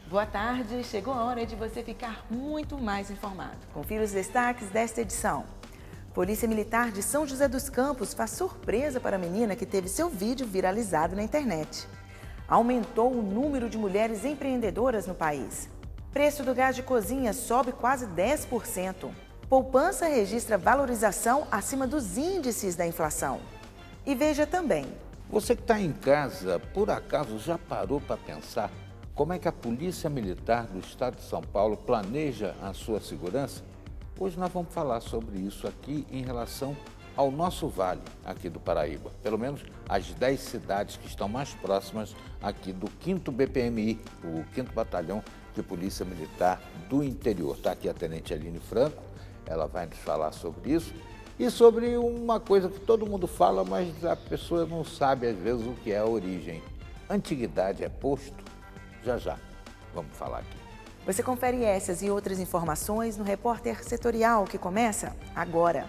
Boa tarde, chegou a hora de você ficar muito mais informado. Confira os destaques desta edição. Polícia Militar de São José dos Campos faz surpresa para a menina que teve seu vídeo viralizado na internet. Aumentou o número de mulheres empreendedoras no país. Preço do gás de cozinha sobe quase 10%. Poupança registra valorização acima dos índices da inflação. E veja também. Você que está em casa, por acaso já parou para pensar como é que a Polícia Militar do Estado de São Paulo planeja a sua segurança? Hoje nós vamos falar sobre isso aqui em relação ao nosso vale aqui do Paraíba. Pelo menos as 10 cidades que estão mais próximas aqui do 5º BPMI, o 5º Batalhão de Polícia Militar do Interior. Está aqui a Tenente Aline Franco, ela vai nos falar sobre isso. E sobre uma coisa que todo mundo fala, mas a pessoa não sabe às vezes o que é a origem. Antiguidade é posto? Já, vamos falar aqui. Você confere essas e outras informações no Repórter Setorial, que começa agora.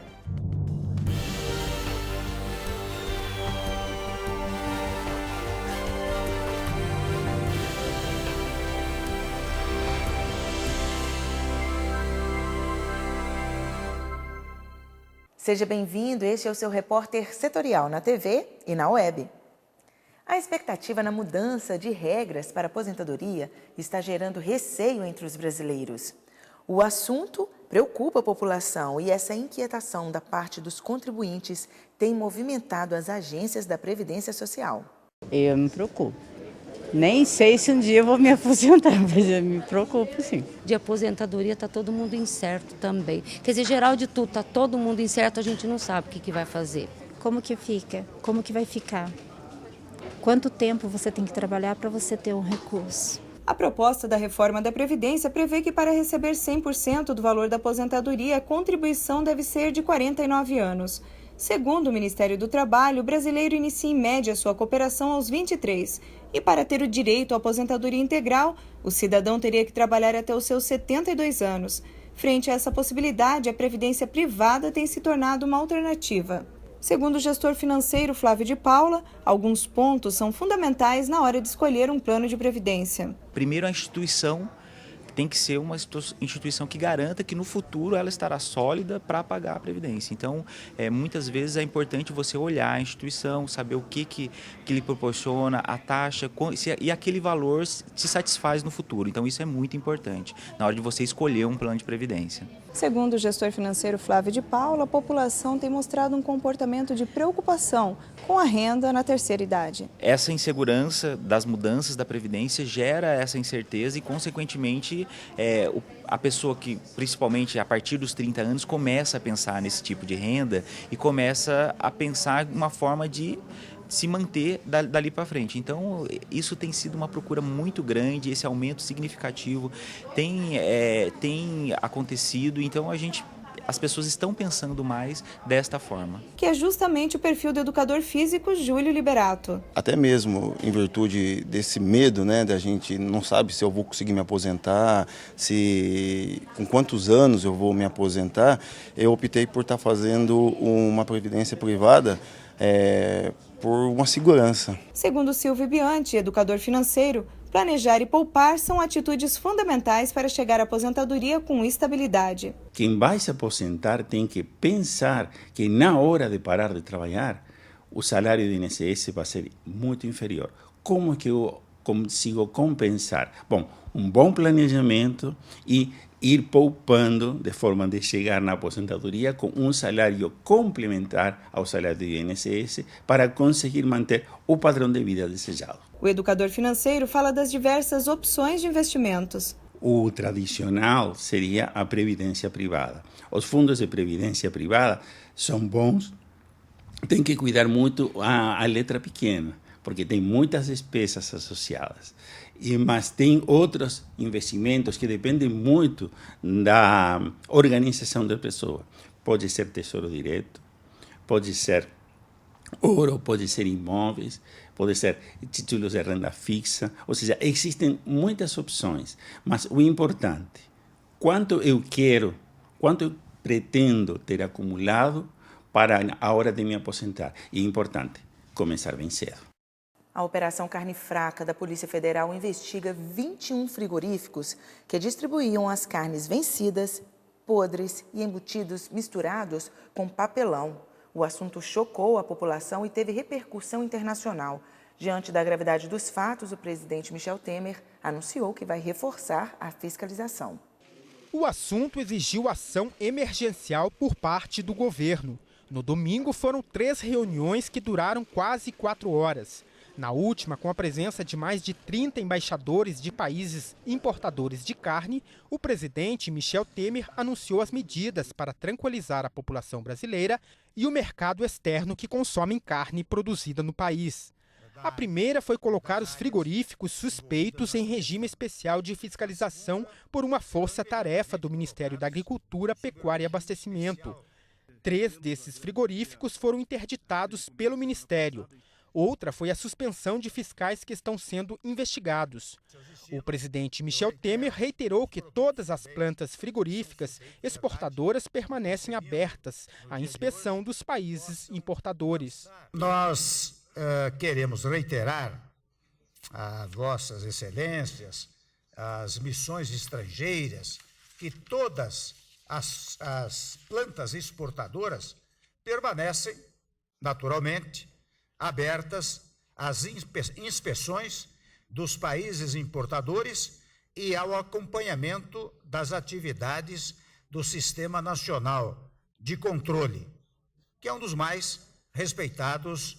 Seja bem-vindo, este é o seu Repórter Setorial na TV e na web. A expectativa na mudança de regras para a aposentadoria está gerando receio entre os brasileiros. O assunto preocupa a população e essa inquietação da parte dos contribuintes tem movimentado as agências da Previdência Social. Eu me preocupo. Nem sei se um dia eu vou me aposentar, mas eu me preocupo, sim. De aposentadoria está todo mundo incerto também. Quer dizer, geral de tudo, está todo mundo incerto, a gente não sabe o que vai fazer. Como que fica? Como que vai ficar? Quanto tempo você tem que trabalhar para você ter um recurso? A proposta da reforma da Previdência prevê que para receber 100% do valor da aposentadoria, a contribuição deve ser de 49 anos. Segundo o Ministério do Trabalho, o brasileiro inicia em média sua cooperação aos 23. E para ter o direito à aposentadoria integral, o cidadão teria que trabalhar até os seus 72 anos. Frente a essa possibilidade, a previdência privada tem se tornado uma alternativa. Segundo o gestor financeiro Flávio de Paula, alguns pontos são fundamentais na hora de escolher um plano de previdência. Primeiro, a instituição tem que ser uma instituição que garanta que no futuro ela estará sólida para pagar a previdência. Então, muitas vezes é importante você olhar a instituição, saber o que lhe proporciona, a taxa e aquele valor te satisfaz no futuro. Então, isso é muito importante na hora de você escolher um plano de previdência. Segundo o gestor financeiro Flávio de Paula, a população tem mostrado um comportamento de preocupação com a renda na terceira idade. Essa insegurança das mudanças da Previdência gera essa incerteza e, consequentemente, a pessoa que, principalmente a partir dos 30 anos, começa a pensar nesse tipo de renda e começa a pensar uma forma de se manter dali para frente. Então, isso tem sido uma procura muito grande, esse aumento significativo tem acontecido, então as pessoas estão pensando mais desta forma. Que é justamente o perfil do educador físico Júlio Liberato. Até mesmo em virtude desse medo, né, da gente não sabe se eu vou conseguir me aposentar, com quantos anos eu vou me aposentar, eu optei por estar fazendo uma previdência privada por uma segurança. Segundo Silvio Bianchi, educador financeiro, planejar e poupar são atitudes fundamentais para chegar à aposentadoria com estabilidade. Quem vai se aposentar tem que pensar que na hora de parar de trabalhar, o salário do INSS vai ser muito inferior. Como é que eu consigo compensar? Bom, um bom planejamento e ir poupando de forma de chegar na aposentadoria com um salário complementar ao salário do INSS para conseguir manter o padrão de vida desejado. O educador financeiro fala das diversas opções de investimentos. O tradicional seria a previdência privada. Os fundos de previdência privada são bons, tem que cuidar muito a letra pequena, porque tem muitas despesas associadas. Mas tem outros investimentos que dependem muito da organização da pessoa. Pode ser tesouro direto, pode ser ouro, pode ser imóveis, pode ser títulos de renda fixa. Ou seja, existem muitas opções. Mas o importante, quanto eu quero, quanto eu pretendo ter acumulado para a hora de me aposentar. E é importante, começar bem cedo. A Operação Carne Fraca da Polícia Federal investiga 21 frigoríficos que distribuíam as carnes vencidas, podres e embutidos misturados com papelão. O assunto chocou a população e teve repercussão internacional. Diante da gravidade dos fatos, o presidente Michel Temer anunciou que vai reforçar a fiscalização. O assunto exigiu ação emergencial por parte do governo. No domingo foram 3 reuniões que duraram quase 4 horas. Na última, com a presença de mais de 30 embaixadores de países importadores de carne, o presidente Michel Temer anunciou as medidas para tranquilizar a população brasileira e o mercado externo que consome carne produzida no país. A primeira foi colocar os frigoríficos suspeitos em regime especial de fiscalização por uma força-tarefa do Ministério da Agricultura, Pecuária e Abastecimento. 3 desses frigoríficos foram interditados pelo Ministério. Outra foi a suspensão de fiscais que estão sendo investigados. O presidente Michel Temer reiterou que todas as plantas frigoríficas exportadoras permanecem abertas à inspeção dos países importadores. Nós queremos reiterar a vossas excelências, as missões estrangeiras, que todas as plantas exportadoras permanecem, naturalmente, abertas às inspeções dos países importadores e ao acompanhamento das atividades do Sistema Nacional de Controle, que é um dos mais respeitados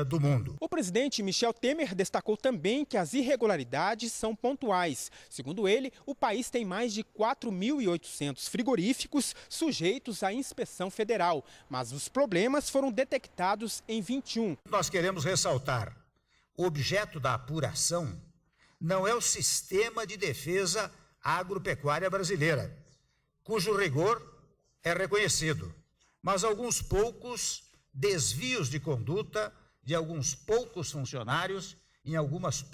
do mundo. O presidente Michel Temer destacou também que as irregularidades são pontuais. Segundo ele, o país tem mais de 4.800 frigoríficos sujeitos à inspeção federal, mas os problemas foram detectados em 21. Nós queremos ressaltar: o objeto da apuração não é o sistema de defesa agropecuária brasileira, cujo rigor é reconhecido, mas alguns poucos desvios de conduta de alguns poucos funcionários em algumas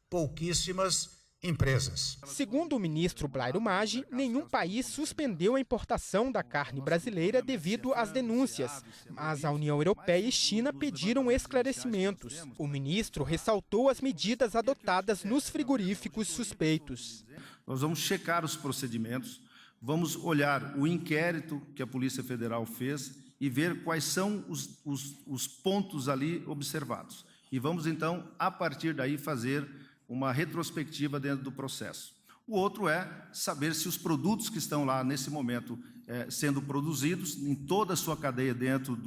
pouquíssimas empresas. Segundo o ministro Blairo Maggi, nenhum país suspendeu a importação da carne brasileira devido às denúncias, mas a União Europeia e China pediram esclarecimentos. O ministro ressaltou as medidas adotadas nos frigoríficos suspeitos. Nós vamos checar os procedimentos, vamos olhar o inquérito que a Polícia Federal fez e ver quais são os pontos ali observados. E vamos, então, a partir daí, fazer uma retrospectiva dentro do processo. O outro é saber se os produtos que estão lá, nesse momento, sendo produzidos, em toda a sua cadeia dentro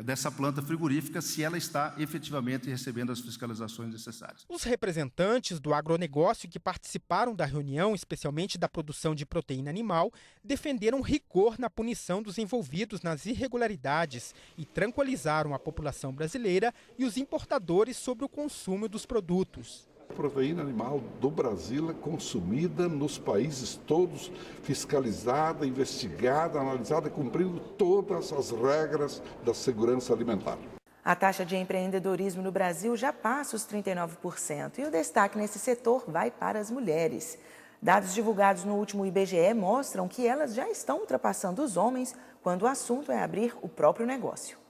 dessa planta frigorífica, se ela está efetivamente recebendo as fiscalizações necessárias. Os representantes do agronegócio que participaram da reunião, especialmente da produção de proteína animal, defenderam rigor na punição dos envolvidos nas irregularidades e tranquilizaram a população brasileira e os importadores sobre o consumo dos produtos. A proteína animal do Brasil é consumida nos países todos, fiscalizada, investigada, analisada, cumprindo todas as regras da segurança alimentar. A taxa de empreendedorismo no Brasil já passa os 39% e o destaque nesse setor vai para as mulheres. Dados divulgados no último IBGE mostram que elas já estão ultrapassando os homens quando o assunto é abrir o próprio negócio.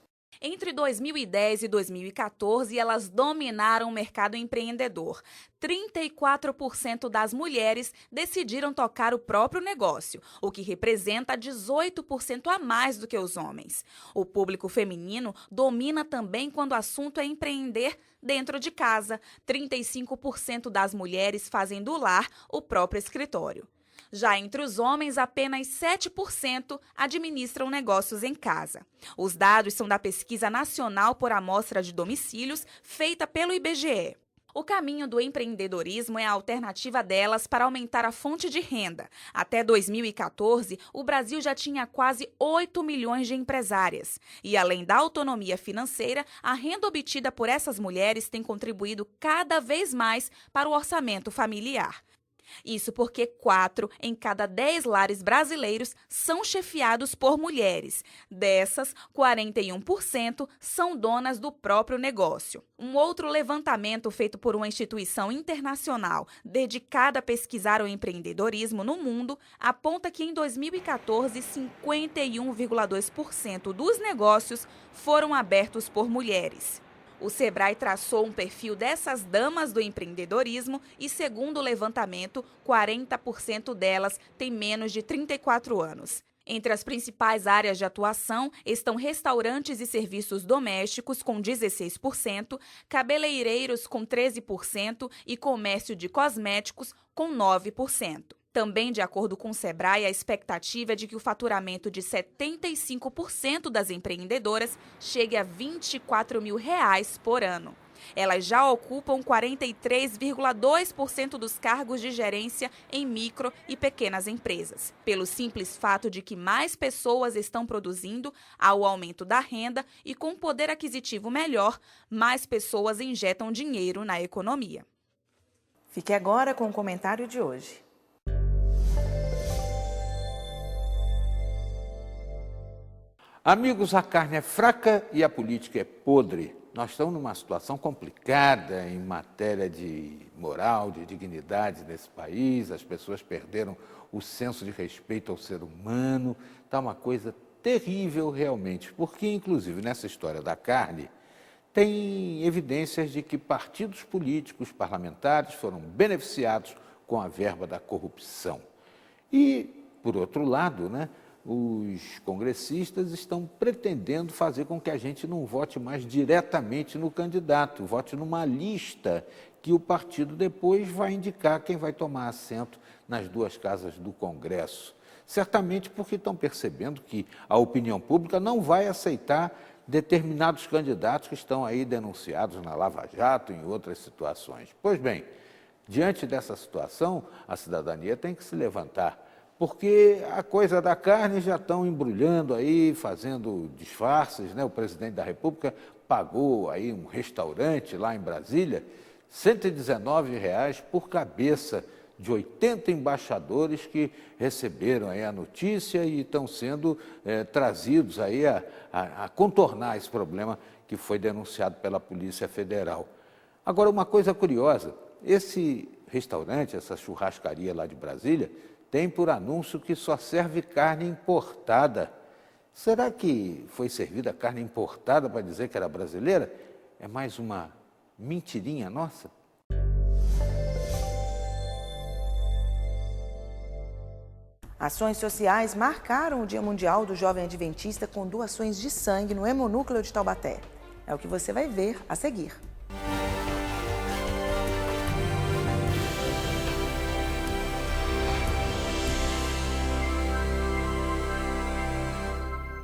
Entre 2010 e 2014, elas dominaram o mercado empreendedor. 34% das mulheres decidiram tocar o próprio negócio, o que representa 18% a mais do que os homens. O público feminino domina também quando o assunto é empreender dentro de casa. 35% das mulheres fazem do lar o próprio escritório. Já entre os homens, apenas 7% administram negócios em casa. Os dados são da Pesquisa Nacional por Amostra de Domicílios, feita pelo IBGE. O caminho do empreendedorismo é a alternativa delas para aumentar a fonte de renda. Até 2014, o Brasil já tinha quase 8 milhões de empresárias. E além da autonomia financeira, a renda obtida por essas mulheres tem contribuído cada vez mais para o orçamento familiar. Isso porque 4 em cada 10 lares brasileiros são chefiados por mulheres. Dessas, 41% são donas do próprio negócio. Um outro levantamento feito por uma instituição internacional dedicada a pesquisar o empreendedorismo no mundo aponta que em 2014, 51,2% dos negócios foram abertos por mulheres. O Sebrae traçou um perfil dessas damas do empreendedorismo e, segundo o levantamento, 40% delas têm menos de 34 anos. Entre as principais áreas de atuação estão restaurantes e serviços domésticos, com 16%, cabeleireiros, com 13% e comércio de cosméticos, com 9%. Também, de acordo com o Sebrae, a expectativa é de que o faturamento de 75% das empreendedoras chegue a R$ 24 mil por ano. Elas já ocupam 43,2% dos cargos de gerência em micro e pequenas empresas. Pelo simples fato de que mais pessoas estão produzindo, há o aumento da renda e, com poder aquisitivo melhor, mais pessoas injetam dinheiro na economia. Fique agora com o comentário de hoje. Amigos, a carne é fraca e a política é podre. Nós estamos numa situação complicada em matéria de moral, de dignidade nesse país. As pessoas perderam o senso de respeito ao ser humano. Está uma coisa terrível realmente, porque, inclusive, nessa história da carne, tem evidências de que partidos políticos, parlamentares, foram beneficiados com a verba da corrupção. E, por outro lado, os congressistas estão pretendendo fazer com que a gente não vote mais diretamente no candidato, vote numa lista que o partido depois vai indicar quem vai tomar assento nas duas casas do Congresso. Certamente porque estão percebendo que a opinião pública não vai aceitar determinados candidatos que estão aí denunciados na Lava Jato e em outras situações. Pois bem, diante dessa situação, a cidadania tem que se levantar, porque a coisa da carne já estão embrulhando aí, fazendo disfarces, O presidente da República pagou aí um restaurante lá em Brasília, R$ 119 por cabeça de 80 embaixadores que receberam aí a notícia e estão sendo trazidos aí a contornar esse problema que foi denunciado pela Polícia Federal. Agora, uma coisa curiosa, esse restaurante, essa churrascaria lá de Brasília, tem por anúncio que só serve carne importada. Será que foi servida carne importada para dizer que era brasileira? É mais uma mentirinha nossa? Ações sociais marcaram o Dia Mundial do Jovem Adventista com doações de sangue no Hemonúcleo de Taubaté. É o que você vai ver a seguir.